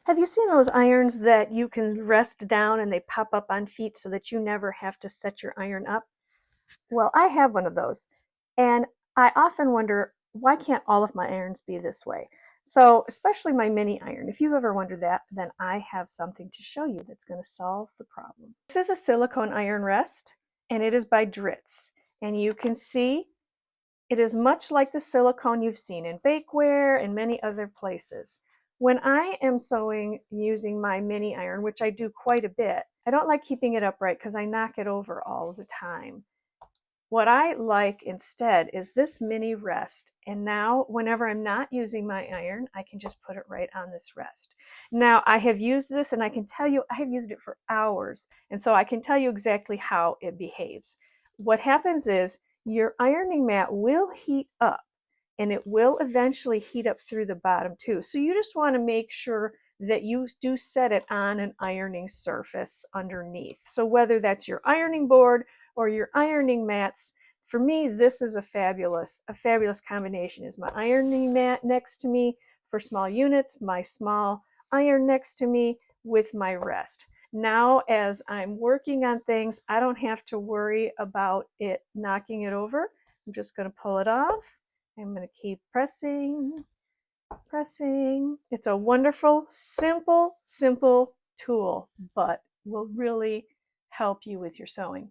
Have you seen those irons that you can rest down and they pop up on feet so that you never have to set your iron up? Well, I have one of those. And I often wonder, why can't all of my irons be this way? So, especially my mini iron. If you've ever wondered that, then I have something to show you that's going to solve the problem. This is a silicone iron rest, and it is by Dritz. And you can see it is much like the silicone you've seen in bakeware and many other places. When I am sewing using my mini iron, which I do quite a bit, I don't like keeping it upright because I knock it over all the time. What I like instead is this mini rest. And now whenever I'm not using my iron, I can just put it right on this rest. Now I have used this and I can tell you I have used it for hours. And so I can tell you exactly how it behaves. What happens is your ironing mat will heat up and it will eventually heat up through the bottom too. So you just want to make sure that you do set it on an ironing surface underneath. So whether that's your ironing board or your ironing mats, for me this is a fabulous combination. Is my ironing mat next to me for small units, my small iron next to me with my rest. Now as I'm working on things, I don't have to worry about it knocking it over. I'm just going to pull it off. I'm going to keep pressing. It's a wonderful, simple tool, but will really help you with your sewing.